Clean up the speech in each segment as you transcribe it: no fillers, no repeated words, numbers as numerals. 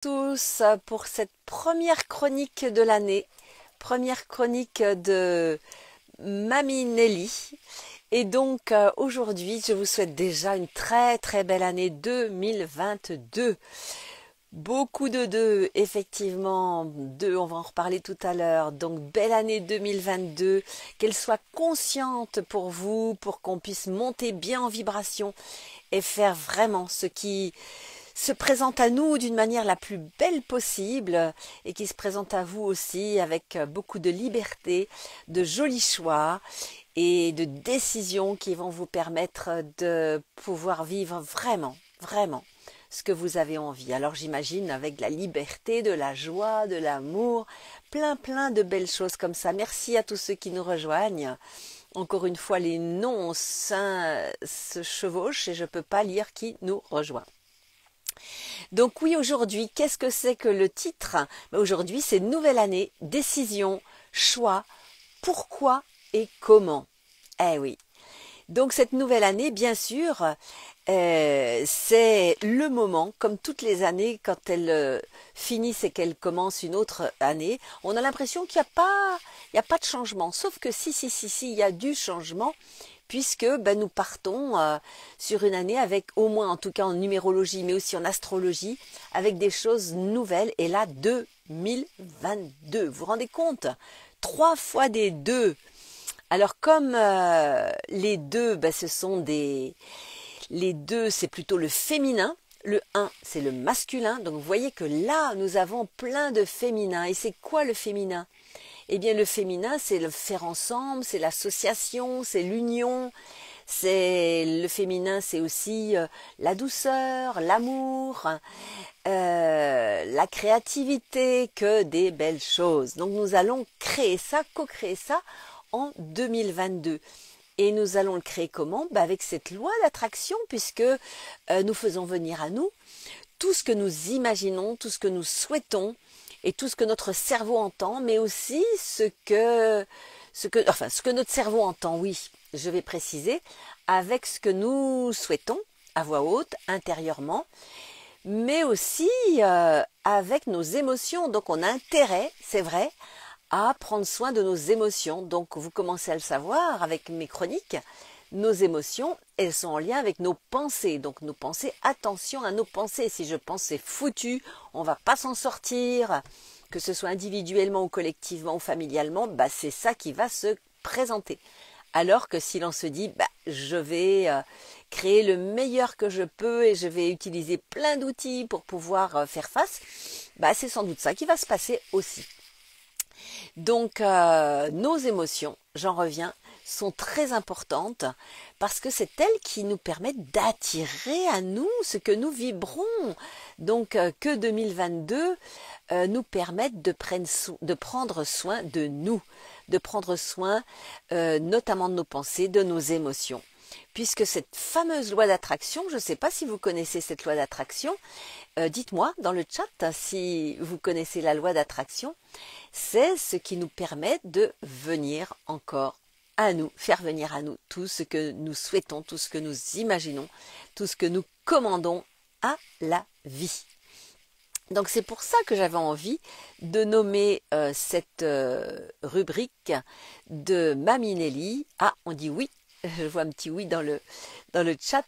Tous pour cette première chronique de l'année, première chronique de Mamie Nelly. Et donc aujourd'hui, je vous souhaite déjà une très très belle année 2022. Beaucoup de deux, effectivement, deux, on va en reparler tout à l'heure. Donc belle année 2022, qu'elle soit consciente pour vous, pour qu'on puisse monter bien en vibration et faire vraiment ce qui se présente à nous d'une manière la plus belle possible et qui se présente à vous aussi avec beaucoup de liberté, de jolis choix et de décisions qui vont vous permettre de pouvoir vivre vraiment ce que vous avez envie. Alors j'imagine avec de la liberté, de la joie, de l'amour, plein de belles choses comme ça. Merci à tous ceux qui nous rejoignent. Encore une fois, les noms se chevauchent et je ne peux pas lire qui nous rejoint. Donc oui, aujourd'hui, qu'est-ce que c'est que le titre? Aujourd'hui, c'est nouvelle année, décision, choix, pourquoi et comment. Eh oui. Donc cette nouvelle année, bien sûr, c'est le moment, comme toutes les années, quand elles finissent et qu'elles commencent une autre année, on a l'impression qu'il n'y a pas de changement. Sauf que si, il y a du changement, puisque nous partons sur une année avec, au moins en tout cas en numérologie, mais aussi en astrologie, avec des choses nouvelles. Et là, 2022, vous vous rendez compte? 3 fois des 2. Alors comme les 2, ce sont des... Les 2, c'est plutôt le féminin. Le 1, c'est le masculin. Donc vous voyez que là, nous avons plein de féminin. Et c'est quoi le féminin? Eh bien, le féminin, c'est le faire ensemble, c'est l'association, c'est l'union. C'est le féminin, c'est aussi la douceur, l'amour, la créativité, que des belles choses. Donc, nous allons créer ça, co-créer ça en 2022. Et nous allons le créer comment? Avec cette loi d'attraction, puisque nous faisons venir à nous tout ce que nous imaginons, tout ce que nous souhaitons, et tout ce que notre cerveau entend, mais aussi ce que notre cerveau entend, oui, je vais préciser, avec ce que nous souhaitons, à voix haute, intérieurement, mais aussi avec nos émotions. Donc on a intérêt, c'est vrai, à prendre soin de nos émotions. Donc vous commencez à le savoir avec mes chroniques. Nos émotions, elles sont en lien avec nos pensées. Donc nos pensées, attention à nos pensées. Si je pense c'est foutu, on va pas s'en sortir, que ce soit individuellement ou collectivement ou familialement, c'est ça qui va se présenter. Alors que si l'on se dit, je vais créer le meilleur que je peux et je vais utiliser plein d'outils pour pouvoir faire face, c'est sans doute ça qui va se passer aussi. Donc nos émotions, j'en reviens, sont très importantes parce que c'est elles qui nous permettent d'attirer à nous ce que nous vibrons. Donc que 2022 nous permette de prendre soin de nous, de prendre soin notamment de nos pensées, de nos émotions. Puisque cette fameuse loi d'attraction, je ne sais pas si vous connaissez cette loi d'attraction, dites-moi dans le chat si vous connaissez la loi d'attraction, c'est ce qui nous permet de venir encore à nous, faire venir à nous tout ce que nous souhaitons, tout ce que nous imaginons, tout ce que nous commandons à la vie. Donc c'est pour ça que j'avais envie de nommer cette rubrique de Mamie Nelly. Ah, on dit oui, je vois un petit oui dans le chat.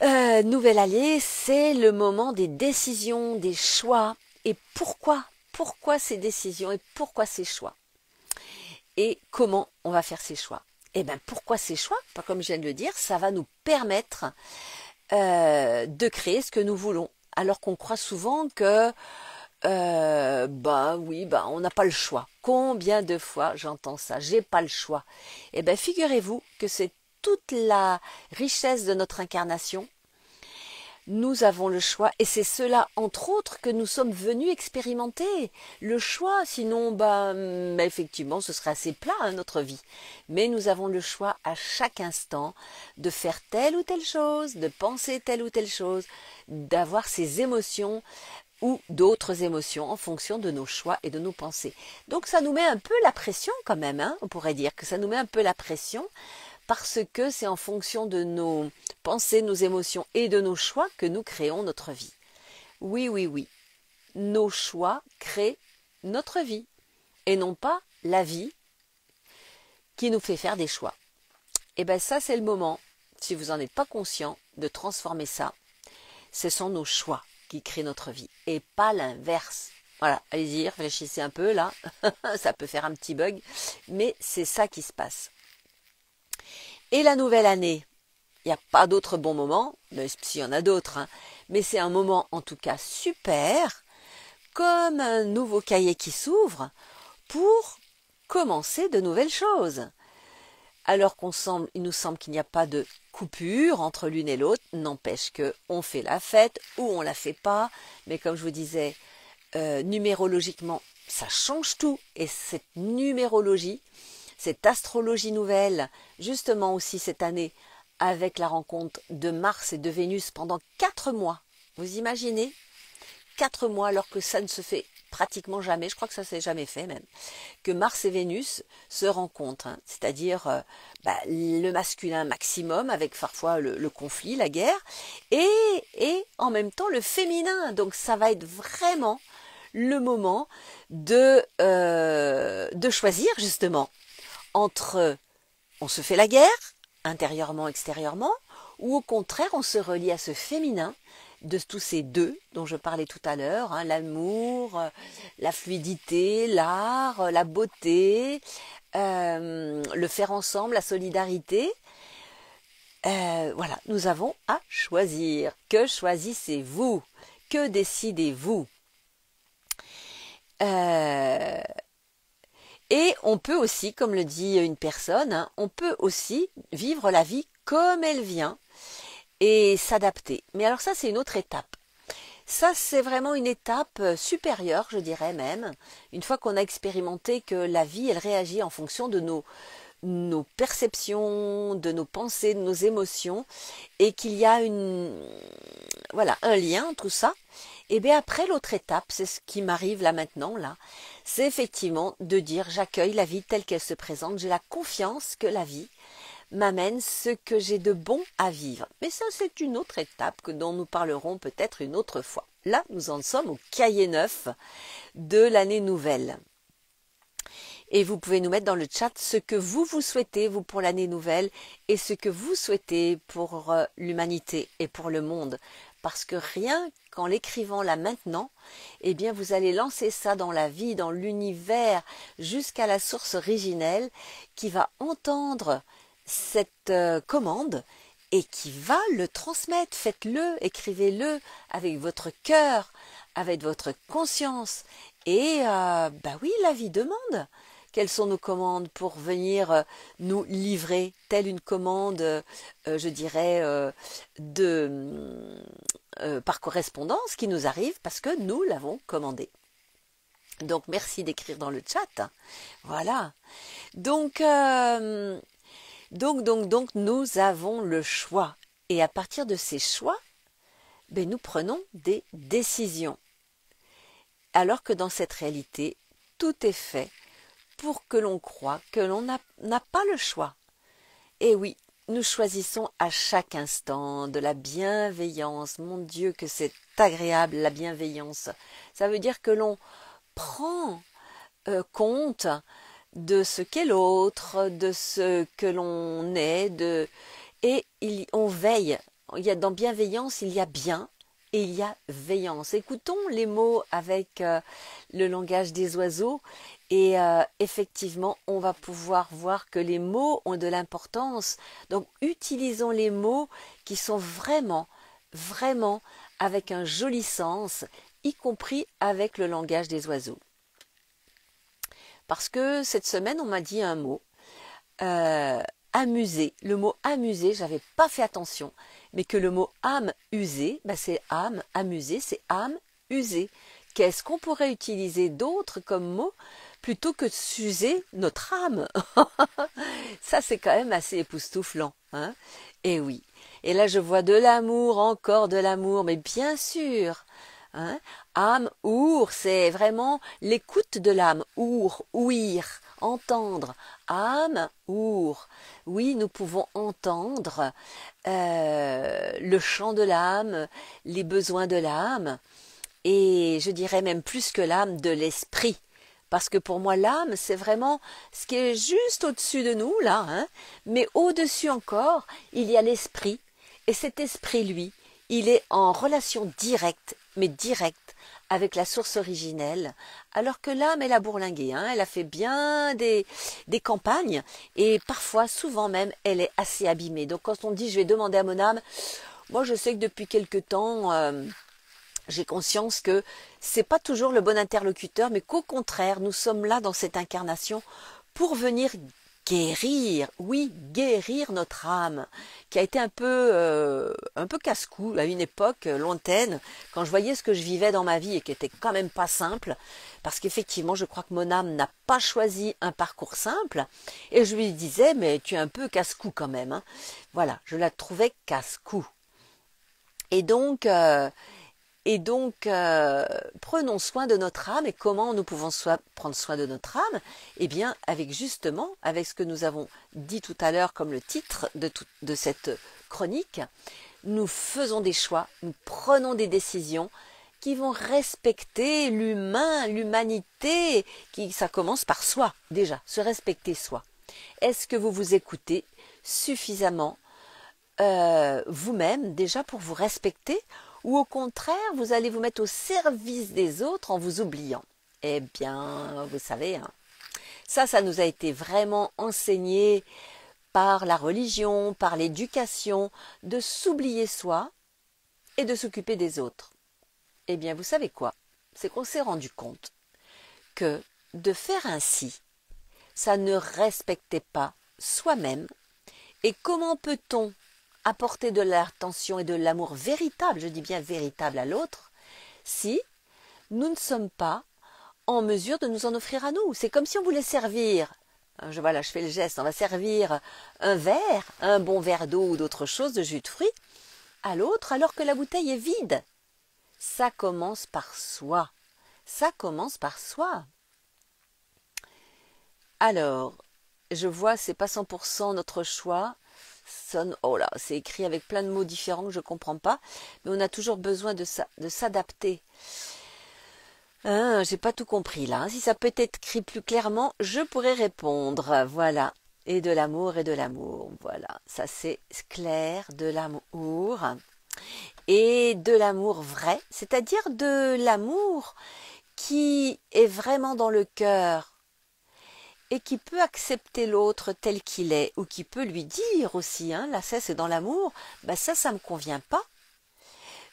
Nouvelle année, c'est le moment des décisions, des choix. Et pourquoi ces décisions et pourquoi ces choix? Et comment on va faire ces choix? Eh bien, pourquoi ces choix? Comme je viens de le dire, ça va nous permettre de créer ce que nous voulons. Alors qu'on croit souvent que on n'a pas le choix. Combien de fois j'entends ça? J'ai pas le choix. Eh bien, figurez-vous que c'est toute la richesse de notre incarnation. Nous avons le choix et c'est cela, entre autres, que nous sommes venus expérimenter. Le choix, sinon, effectivement, ce serait assez plat, notre vie. Mais nous avons le choix à chaque instant de faire telle ou telle chose, de penser telle ou telle chose, d'avoir ces émotions ou d'autres émotions en fonction de nos choix et de nos pensées. Donc ça nous met un peu la pression quand même, on pourrait dire que ça nous met un peu la pression parce que c'est en fonction de nos pensées, nos émotions et de nos choix que nous créons notre vie. Oui, oui, oui. Nos choix créent notre vie et non pas la vie qui nous fait faire des choix. Et bien ça, c'est le moment, si vous n'en êtes pas conscient, de transformer ça. Ce sont nos choix qui créent notre vie et pas l'inverse. Voilà, allez-y, réfléchissez un peu là, ça peut faire un petit bug, mais c'est ça qui se passe. Et la nouvelle année, il n'y a pas d'autre bon moment, mais s'il y en a d'autres, hein, mais c'est un moment en tout cas super, comme un nouveau cahier qui s'ouvre pour commencer de nouvelles choses. Alors il nous semble qu'il n'y a pas de coupure entre l'une et l'autre, n'empêche qu'on fait la fête ou on la fait pas, mais comme je vous disais, numérologiquement, ça change tout. Et cette numérologie, cette astrologie nouvelle, justement aussi cette année, avec la rencontre de Mars et de Vénus pendant 4 mois, vous imaginez 4 mois alors que ça ne se fait pratiquement jamais, je crois que ça ne s'est jamais fait même, que Mars et Vénus se rencontrent, hein, c'est-à-dire le masculin maximum avec parfois le conflit, la guerre, et en même temps le féminin. Donc ça va être vraiment le moment de choisir justement entre on se fait la guerre, intérieurement, extérieurement, ou au contraire on se relie à ce féminin de tous ces deux dont je parlais tout à l'heure, hein, l'amour, la fluidité, l'art, la beauté, le faire ensemble, la solidarité. Voilà, nous avons à choisir. Que choisissez-vous? Que décidez-vous? Et on peut aussi, comme le dit une personne, hein, on peut aussi vivre la vie comme elle vient et s'adapter. Mais alors ça, c'est une autre étape. Ça, c'est vraiment une étape supérieure, je dirais même, une fois qu'on a expérimenté que la vie, elle réagit en fonction de nos perceptions, de nos pensées, de nos émotions, et qu'il y a un lien entre tout ça. Et bien après, l'autre étape, c'est ce qui m'arrive là maintenant, là, c'est effectivement de dire j'accueille la vie telle qu'elle se présente, j'ai la confiance que la vie m'amène ce que j'ai de bon à vivre. Mais ça, c'est une autre étape dont nous parlerons peut-être une autre fois. Là, nous en sommes au cahier neuf de l'année nouvelle. Et vous pouvez nous mettre dans le chat ce que vous souhaitez, vous, pour l'année nouvelle, et ce que vous souhaitez pour l'humanité et pour le monde. Parce que rien qu'en l'écrivant là maintenant, eh bien vous allez lancer ça dans la vie, dans l'univers, jusqu'à la source originelle qui va entendre cette commande et qui va le transmettre. Faites-le, écrivez-le avec votre cœur, avec votre conscience. Et oui, la vie demande. Quelles sont nos commandes pour venir nous livrer, telle une commande, je dirais, par correspondance qui nous arrive parce que nous l'avons commandée. Donc merci d'écrire dans le chat. Voilà. Donc nous avons le choix. Et à partir de ces choix, nous prenons des décisions. Alors que dans cette réalité, tout est fait pour que l'on croie que l'on n'a pas le choix. Et oui, nous choisissons à chaque instant de la bienveillance. Mon Dieu, que c'est agréable, la bienveillance. Ça veut dire que l'on prend compte de ce qu'est l'autre, de ce que l'on est, et on veille. Dans bienveillance, il y a bien et il y a veillance. Écoutons les mots avec le langage des oiseaux et effectivement, on va pouvoir voir que les mots ont de l'importance. Donc, utilisons les mots qui sont vraiment, vraiment avec un joli sens, y compris avec le langage des oiseaux. Parce que cette semaine, on m'a dit un mot, amuser. Le mot amuser, j'avais pas fait attention, mais que le mot âme usée, c'est âme, amuser, c'est âme usée. Qu'est-ce qu'on pourrait utiliser d'autre comme mot plutôt que de s'user notre âme? Ça, c'est quand même assez époustouflant, hein? Et oui. Et là, je vois de l'amour, encore de l'amour, mais bien sûr. Hein? Âme, our, c'est vraiment l'écoute de l'âme. Our, ouïr, entendre. Âme, our. Oui, nous pouvons entendre le chant de l'âme, les besoins de l'âme. et je dirais même plus que l'âme, de l'esprit. Parce que pour moi, l'âme, c'est vraiment ce qui est juste au-dessus de nous, là, hein. Mais au-dessus encore, il y a l'esprit. Et cet esprit, lui, il est en relation directe, mais directe, avec la source originelle. Alors que l'âme, elle a bourlingué, hein. Elle a fait bien des campagnes. Et parfois, souvent même, elle est assez abîmée. Donc quand on dit, je vais demander à mon âme, moi je sais que depuis quelque temps... j'ai conscience que c'est pas toujours le bon interlocuteur, mais qu'au contraire, nous sommes là dans cette incarnation pour venir guérir, oui, guérir notre âme, qui a été un peu casse-cou à une époque lointaine, quand je voyais ce que je vivais dans ma vie et qui était quand même pas simple, parce qu'effectivement, je crois que mon âme n'a pas choisi un parcours simple, et je lui disais, mais tu es un peu casse-cou quand même, hein. Voilà, je la trouvais casse-cou. Et donc, prenons soin de notre âme. Et comment nous pouvons prendre soin de notre âme? Eh bien, avec justement, avec ce que nous avons dit tout à l'heure comme le titre de cette chronique, nous faisons des choix, nous prenons des décisions qui vont respecter l'humain, l'humanité, ça commence par soi, déjà, se respecter soi. Est-ce que vous vous écoutez suffisamment vous-même déjà pour vous respecter, ou au contraire vous allez vous mettre au service des autres en vous oubliant? Eh bien, vous savez, hein, ça nous a été vraiment enseigné par la religion, par l'éducation, de s'oublier soi et de s'occuper des autres. Eh bien, vous savez quoi? C'est qu'on s'est rendu compte que de faire ainsi, ça ne respectait pas soi-même. Et comment peut-on apporter de l'attention et de l'amour véritable, je dis bien véritable à l'autre, si nous ne sommes pas en mesure de nous en offrir à nous? C'est comme si on voulait servir, voilà, je fais le geste, on va servir un verre, un bon verre d'eau ou d'autre chose, de jus de fruits, à l'autre alors que la bouteille est vide. Ça commence par soi. Ça commence par soi. Alors, je vois, c'est pas 100% notre choix. Oh là, c'est écrit avec plein de mots différents que je ne comprends pas, mais on a toujours besoin de s'adapter. J'ai pas tout compris là. Si ça peut être écrit plus clairement, je pourrais répondre. Voilà. Et de l'amour et de l'amour. Voilà. Ça c'est clair, de l'amour. Et de l'amour vrai, c'est-à-dire de l'amour qui est vraiment dans le cœur et qui peut accepter l'autre tel qu'il est, ou qui peut lui dire aussi, hein, là ça c'est dans l'amour, ben ça me convient pas,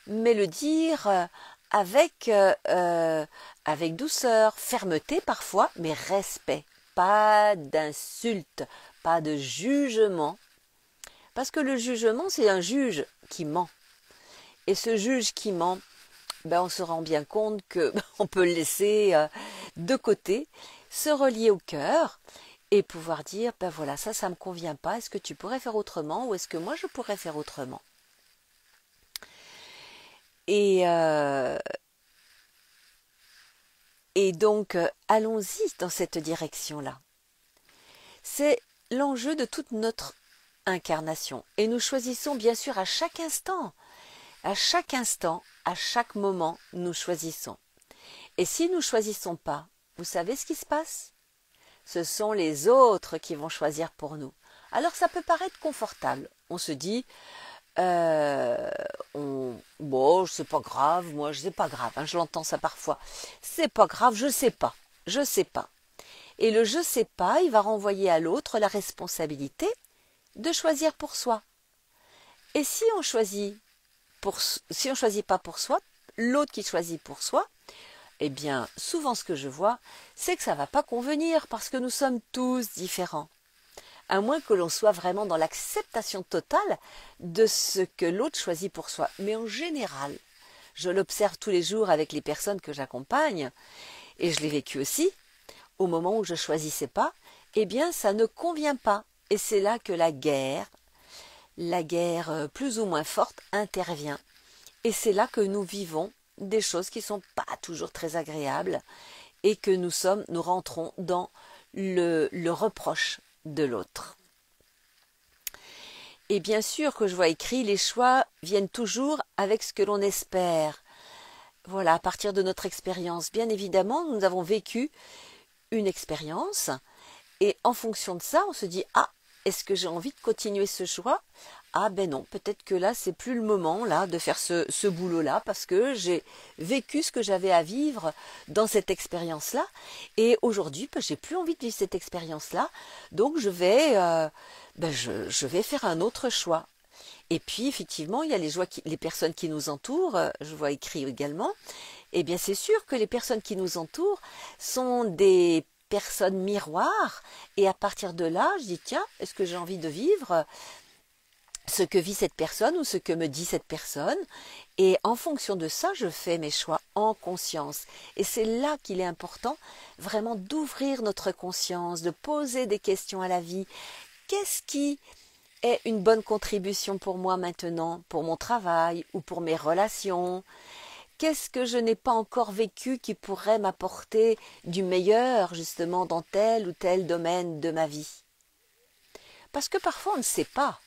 mais le dire avec douceur, fermeté parfois, mais respect, pas d'insulte, pas de jugement, parce que le jugement c'est un juge qui ment, et ce juge qui ment, ben on se rend bien compte que on peut le laisser de côté, se relier au cœur et pouvoir dire, ben voilà, ça me convient pas, est-ce que tu pourrais faire autrement ou est-ce que moi je pourrais faire autrement? Et donc, allons-y dans cette direction-là. C'est l'enjeu de toute notre incarnation. Et nous choisissons bien sûr à chaque instant, à chaque moment, nous choisissons. Et si nous ne choisissons pas, vous savez ce qui se passe? Ce sont les autres qui vont choisir pour nous. Alors ça peut paraître confortable. On se dit, bon, c'est pas grave, moi, c'est pas grave, hein, je l'entends ça parfois. C'est pas grave, je sais pas. Et le je sais pas, il va renvoyer à l'autre la responsabilité de choisir pour soi. Et si on choisit pas pour soi, l'autre qui choisit pour soi, eh bien, souvent ce que je vois, c'est que ça ne va pas convenir parce que nous sommes tous différents. À moins que l'on soit vraiment dans l'acceptation totale de ce que l'autre choisit pour soi. Mais en général, je l'observe tous les jours avec les personnes que j'accompagne, et je l'ai vécu aussi, au moment où je ne choisissais pas, eh bien ça ne convient pas. Et c'est là que la guerre plus ou moins forte intervient. Et c'est là que nous vivons des choses qui ne sont pas toujours très agréables et que nous rentrons dans le reproche de l'autre. Et bien sûr que je vois écrit, les choix viennent toujours avec ce que l'on espère. Voilà, à partir de notre expérience. Bien évidemment, nous avons vécu une expérience et en fonction de ça, on se dit, ah, est-ce que j'ai envie de continuer ce choix? Ah ben non, peut-être que là, c'est plus le moment là de faire ce boulot-là parce que j'ai vécu ce que j'avais à vivre dans cette expérience-là et aujourd'hui, ben, j'ai plus envie de vivre cette expérience-là, donc je vais faire un autre choix. Et puis effectivement, il y a les personnes qui nous entourent, je vois écrit également. Eh bien, c'est sûr que les personnes qui nous entourent sont des personnes miroirs. Et à partir de là, je dis, tiens, est-ce que j'ai envie de vivre ce que vit cette personne ou ce que me dit cette personne? Et en fonction de ça, je fais mes choix en conscience. Et c'est là qu'il est important vraiment d'ouvrir notre conscience, de poser des questions à la vie. Qu'est-ce qui est une bonne contribution pour moi maintenant, pour mon travail ou pour mes relations? Qu'est-ce que je n'ai pas encore vécu qui pourrait m'apporter du meilleur justement dans tel ou tel domaine de ma vie? Parce que parfois on ne sait pas.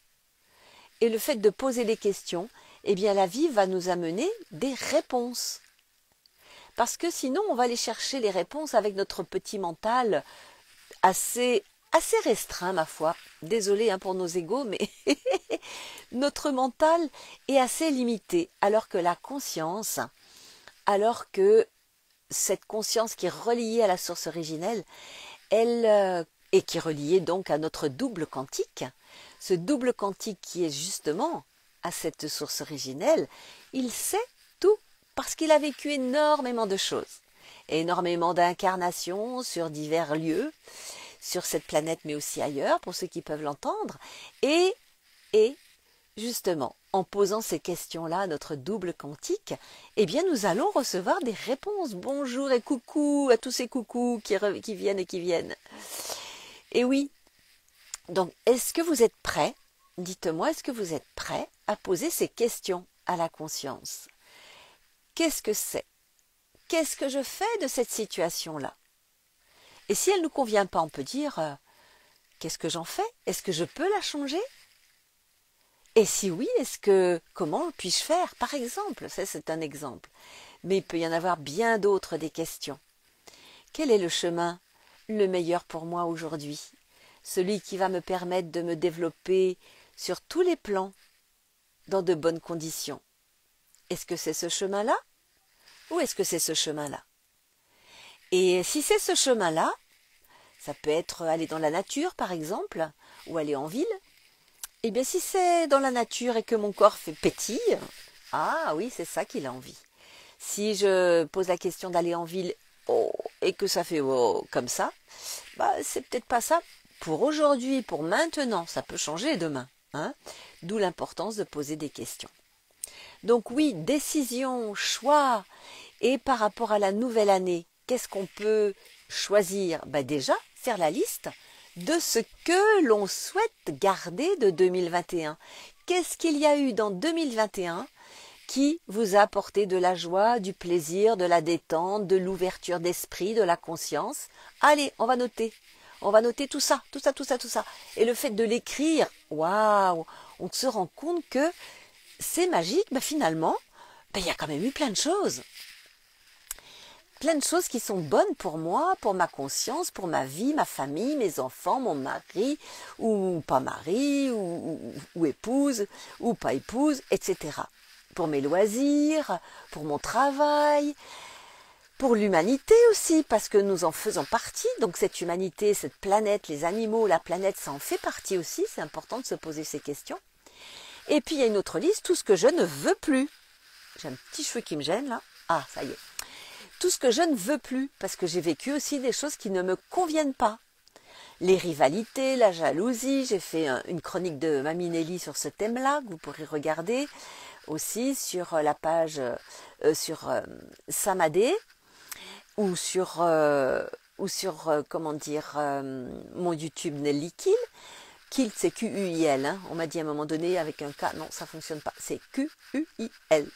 Et le fait de poser des questions, eh bien la vie va nous amener des réponses. Parce que sinon on va aller chercher les réponses avec notre petit mental assez restreint ma foi. Désolée hein, pour nos égos, mais notre mental est assez limité. Alors que la conscience, alors que cette conscience qui est reliée à la source originelle, et qui est reliée donc à notre double quantique, ce double quantique qui est justement à cette source originelle, il sait tout parce qu'il a vécu énormément de choses, énormément d'incarnations sur divers lieux, sur cette planète mais aussi ailleurs pour ceux qui peuvent l'entendre, et justement, en posant ces questions-là à notre double quantique, eh bien nous allons recevoir des réponses. Bonjour et coucou à tous ces coucous qui viennent et qui viennent. Et oui, donc est-ce que vous êtes prêts? Dites-moi, est-ce que vous êtes prêts à poser ces questions à la conscience? Qu'est-ce que c'est? Qu'est-ce que je fais de cette situation-là? Et si elle ne nous convient pas, on peut dire, qu'est-ce que j'en fais? Est-ce que je peux la changer? Et si oui, comment puis-je faire? Par exemple, ça c'est un exemple. Mais il peut y en avoir bien d'autres des questions. Quel est le chemin le meilleur pour moi aujourd'hui? Celui qui va me permettre de me développer sur tous les plans, dans de bonnes conditions. Est-ce que c'est ce chemin-là? Ou est-ce que c'est ce chemin-là? Et si c'est ce chemin-là, ça peut être aller dans la nature par exemple, ou aller en ville. Eh bien, si c'est dans la nature et que mon corps fait pétille, ah oui, c'est ça qu'il a envie. Si je pose la question d'aller en ville et que ça fait comme ça, bah c'est peut-être pas ça pour aujourd'hui, pour maintenant. Ça peut changer demain, hein. D'où l'importance de poser des questions. Donc oui, décision, choix, et par rapport à la nouvelle année, qu'est-ce qu'on peut choisir? Bah déjà, faire la liste de ce que l'on souhaite garder de 2021. Qu'est-ce qu'il y a eu dans 2021 qui vous a apporté de la joie, du plaisir, de la détente, de l'ouverture d'esprit, de la conscience? Allez, on va noter. On va noter tout ça, tout ça, tout ça, tout ça. Et le fait de l'écrire, waouh, on se rend compte que c'est magique, bah finalement, bah, il y a quand même eu plein de choses. Plein de choses qui sont bonnes pour moi, pour ma conscience, pour ma vie, ma famille, mes enfants, mon mari, ou pas mari, ou épouse, ou pas épouse, etc. Pour mes loisirs, pour mon travail, pour l'humanité aussi, parce que nous en faisons partie. Donc cette humanité, cette planète, les animaux, la planète, ça en fait partie aussi. C'est important de se poser ces questions. Et puis il y a une autre liste, tout ce que je ne veux plus. J'ai un petit cheveu qui me gêne là. Ah, ça y est. Tout ce que je ne veux plus, parce que j'ai vécu aussi des choses qui ne me conviennent pas. Les rivalités, la jalousie, j'ai fait une chronique de Mamie Nelly sur ce thème-là, que vous pourrez regarder aussi sur la page sur Samadé, ou sur comment dire, mon YouTube Nelly Kill. Kill, c'est Q-U-I-L, hein. On m'a dit à un moment donné avec un K, non, ça fonctionne pas, c'est Q-U-I-L.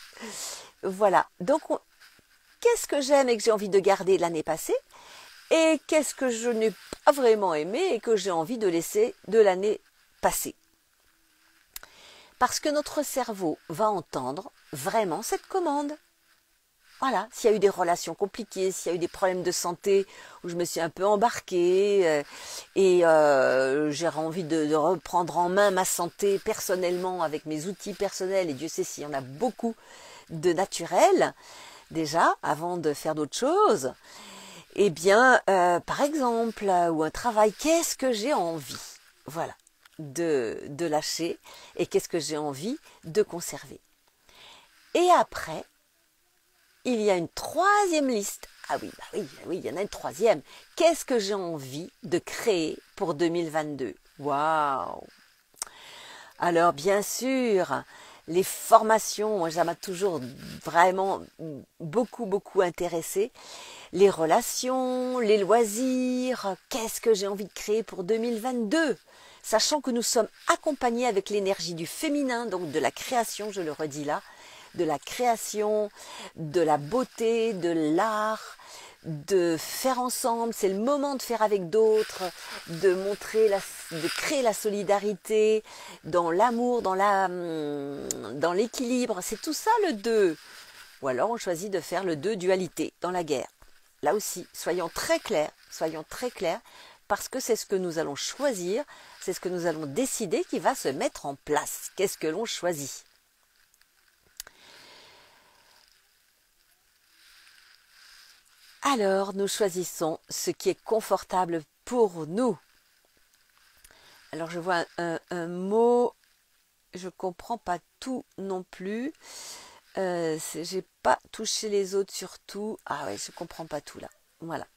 Voilà, donc qu'est-ce que j'aime et que j'ai envie de garder l'année passée et qu'est-ce que je n'ai pas vraiment aimé et que j'ai envie de laisser de l'année passée. Parce que notre cerveau va entendre vraiment cette commande. Voilà, s'il y a eu des relations compliquées, s'il y a eu des problèmes de santé où je me suis un peu embarquée et j'ai envie de reprendre en main ma santé personnellement avec mes outils personnels, et Dieu sait s'il y en a beaucoup de naturels déjà avant de faire d'autres choses, eh bien par exemple, ou un travail, qu'est-ce que j'ai envie, voilà, de lâcher et qu'est-ce que j'ai envie de conserver. Et après, il y a une troisième liste. Ah oui, oui, il y en a une troisième. Qu'est-ce que j'ai envie de créer pour 2022? Waouh! Alors bien sûr, les formations, moi ça m'a toujours vraiment beaucoup intéressé. Les relations, les loisirs, qu'est-ce que j'ai envie de créer pour 2022? Sachant que nous sommes accompagnés avec l'énergie du féminin, donc de la création, je le redis là, de la création, de la beauté, de l'art, de faire ensemble, c'est le moment de faire avec d'autres, de montrer, de créer la solidarité, dans l'amour, dans l'équilibre, c'est tout ça le 2. Ou alors on choisit de faire le 2, dualité, dans la guerre. Là aussi, soyons très clairs, parce que c'est ce que nous allons choisir, c'est ce que nous allons décider qui va se mettre en place. Qu'est-ce que l'on choisit ? Alors, nous choisissons ce qui est confortable pour nous. Alors, je vois un mot, je ne comprends pas tout non plus. J'ai pas touché les autres surtout. Ah ouais, je ne comprends pas tout là. Voilà.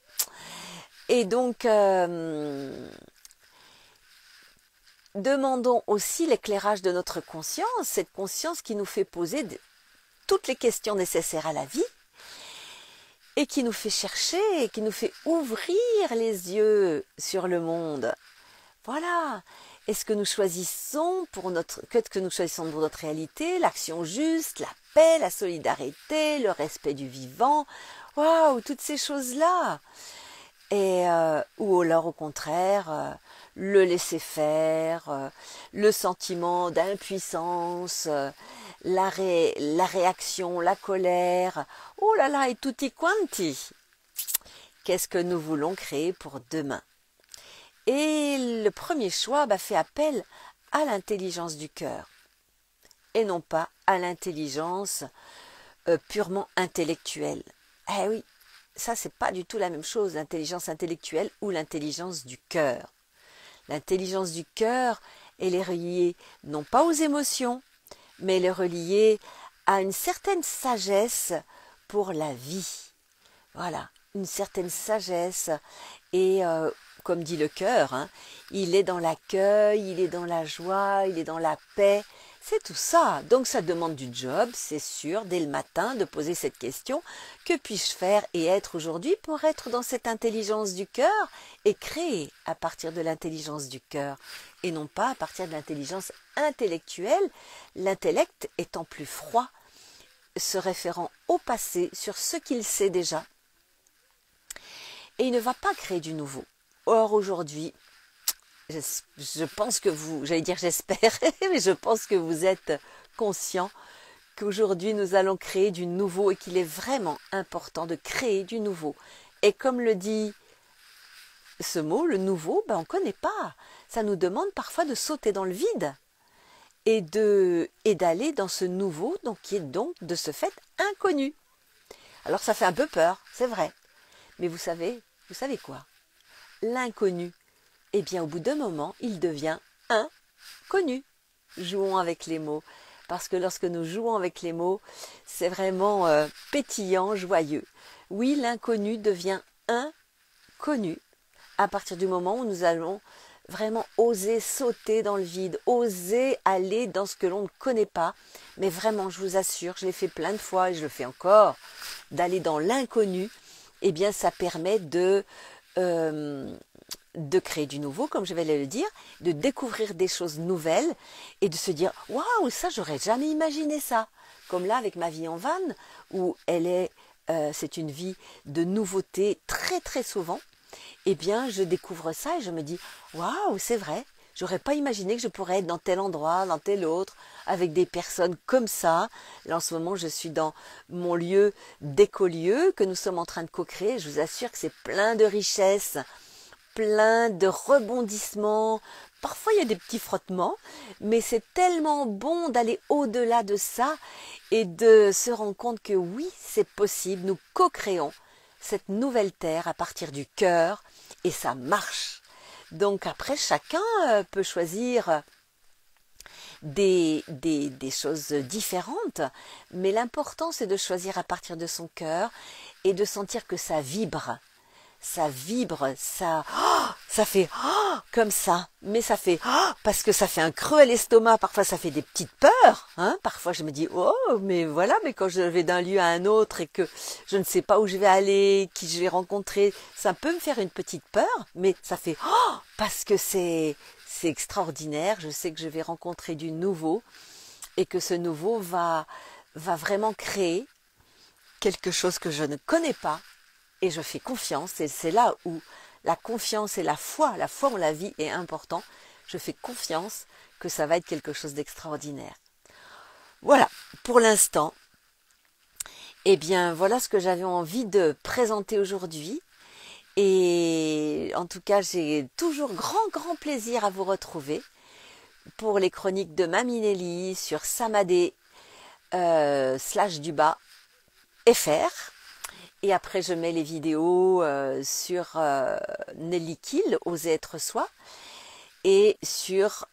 Et donc, demandons aussi l'éclairage de notre conscience, cette conscience qui nous fait poser toutes les questions nécessaires à la vie, et qui nous fait chercher, et qui nous fait ouvrir les yeux sur le monde. Voilà. Est-ce que nous choisissons pour notre réalité l'action juste, la paix, la solidarité, le respect du vivant? Waouh, toutes ces choses-là. Et ou alors au contraire, le laisser faire, le sentiment d'impuissance, la réaction, la colère, oh là là, et tutti quanti. Qu'est-ce que nous voulons créer pour demain? Et le premier choix fait appel à l'intelligence du cœur, et non pas à l'intelligence purement intellectuelle. Eh oui, ça c'est pas du tout la même chose, l'intelligence intellectuelle ou l'intelligence du cœur. L'intelligence du cœur, elle est reliée non pas aux émotions, mais elle est reliée à une certaine sagesse pour la vie. Voilà, une certaine sagesse. Et comme dit le cœur, hein, il est dans l'accueil, il est dans la joie, il est dans la paix. C'est tout ça. Donc ça demande du job, c'est sûr, dès le matin, de poser cette question. Que puis-je faire et être aujourd'hui pour être dans cette intelligence du cœur et créer à partir de l'intelligence du cœur et non pas à partir de l'intelligence intellectuelle, l'intellect étant plus froid, se référant au passé sur ce qu'il sait déjà. Et il ne va pas créer du nouveau. Or aujourd'hui, je pense que vous, j'allais dire j'espère, mais je pense que vous êtes conscients qu'aujourd'hui nous allons créer du nouveau et qu'il est vraiment important de créer du nouveau. Et comme le dit ce mot, le nouveau, on ne connaît pas. Ça nous demande parfois de sauter dans le vide et d'aller dans ce nouveau, donc qui est donc de ce fait inconnu. Alors ça fait un peu peur, c'est vrai. Mais vous savez quoi? L'inconnu, eh bien au bout d'un moment, il devient inconnu. Jouons avec les mots, parce que lorsque nous jouons avec les mots, c'est vraiment pétillant, joyeux. Oui, l'inconnu devient inconnu à partir du moment où nous allons vraiment oser sauter dans le vide, oser aller dans ce que l'on ne connaît pas. Mais vraiment, je vous assure, je l'ai fait plein de fois et je le fais encore, d'aller dans l'inconnu, eh bien ça permet de créer du nouveau, comme je vais le dire, de découvrir des choses nouvelles et de se dire « Waouh, ça, j'aurais jamais imaginé ça !» Comme là, avec ma vie en van, où c'est une vie de nouveauté très très souvent, eh bien, je découvre ça et je me dis « Waouh, c'est vrai, J'aurais pas imaginé que je pourrais être dans tel endroit, dans tel autre, avec des personnes comme ça. Là, en ce moment, je suis dans mon lieu d'écolieu que nous sommes en train de co-créer. Je vous assure que c'est plein de richesses, plein de rebondissements. Parfois, il y a des petits frottements, mais c'est tellement bon d'aller au-delà de ça et de se rendre compte que oui, c'est possible. Nous co-créons cette nouvelle terre à partir du cœur et ça marche. Donc après, chacun peut choisir des choses différentes, mais l'important c'est de choisir à partir de son cœur et de sentir que ça vibre, ça fait comme ça, mais ça fait parce que ça fait un creux à l'estomac, parfois ça fait des petites peurs, hein, parfois je me dis oh mais voilà, mais quand je vais d'un lieu à un autre et que je ne sais pas où je vais aller, qui je vais rencontrer, ça peut me faire une petite peur, mais ça fait parce que c'est extraordinaire, je sais que je vais rencontrer du nouveau et que ce nouveau va vraiment créer quelque chose que je ne connais pas. Et je fais confiance, et c'est là où la confiance et la foi en la vie est important. Je fais confiance que ça va être quelque chose d'extraordinaire. Voilà, pour l'instant, eh bien voilà ce que j'avais envie de présenter aujourd'hui. Et en tout cas, j'ai toujours grand plaisir à vous retrouver pour les chroniques de Mamie Nelly sur Samadé /FR. Et après, je mets les vidéos sur Nelly Kill, Oser être soi, et sur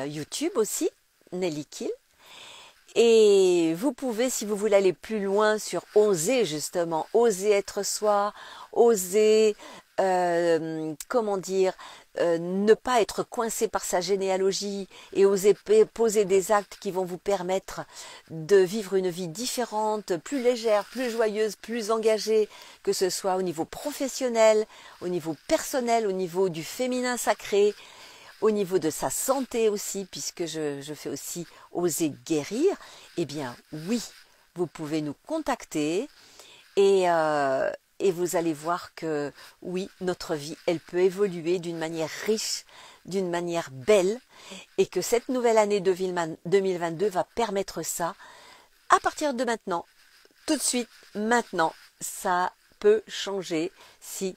YouTube aussi, Nelly Kill. Et vous pouvez, si vous voulez aller plus loin sur oser justement, oser être soi, oser, ne pas être coincé par sa généalogie et oser poser des actes qui vont vous permettre de vivre une vie différente, plus légère, plus joyeuse, plus engagée, que ce soit au niveau professionnel, au niveau personnel, au niveau du féminin sacré, au niveau de sa santé aussi, puisque je fais aussi oser guérir, eh bien oui, vous pouvez nous contacter et vous allez voir que oui, notre vie, elle peut évoluer d'une manière riche, d'une manière belle, et que cette nouvelle année 2022 va permettre ça à partir de maintenant, tout de suite, maintenant. Ça peut changer si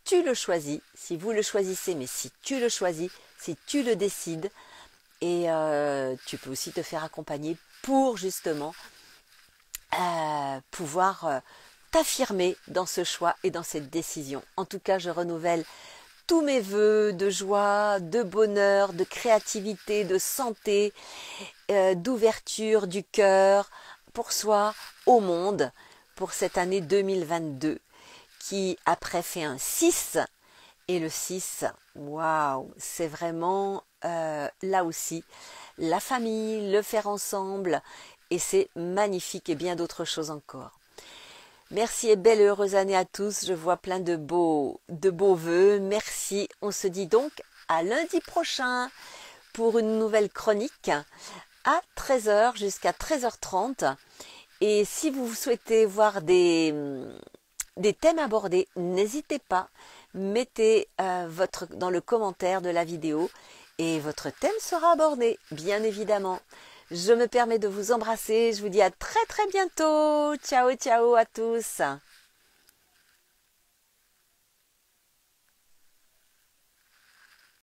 tu le choisis, si vous le choisissez, mais si tu le choisis, si tu le décides, et tu peux aussi te faire accompagner pour justement pouvoir t'affirmer dans ce choix et dans cette décision. En tout cas, je renouvelle tous mes vœux de joie, de bonheur, de créativité, de santé, d'ouverture du cœur pour soi, au monde, pour cette année 2022 qui après fait un 6. Et le 6, waouh, c'est vraiment là aussi la famille, le faire ensemble, et c'est magnifique et bien d'autres choses encore. Merci et belle et heureuse année à tous. Je vois plein de beaux vœux. Merci. On se dit donc à lundi prochain pour une nouvelle chronique à 13h jusqu'à 13h30. Et si vous souhaitez voir des thèmes abordés, n'hésitez pas. Mettez dans le commentaire de la vidéo et votre thème sera abordé, bien évidemment. Je me permets de vous embrasser. Je vous dis à très bientôt. Ciao à tous.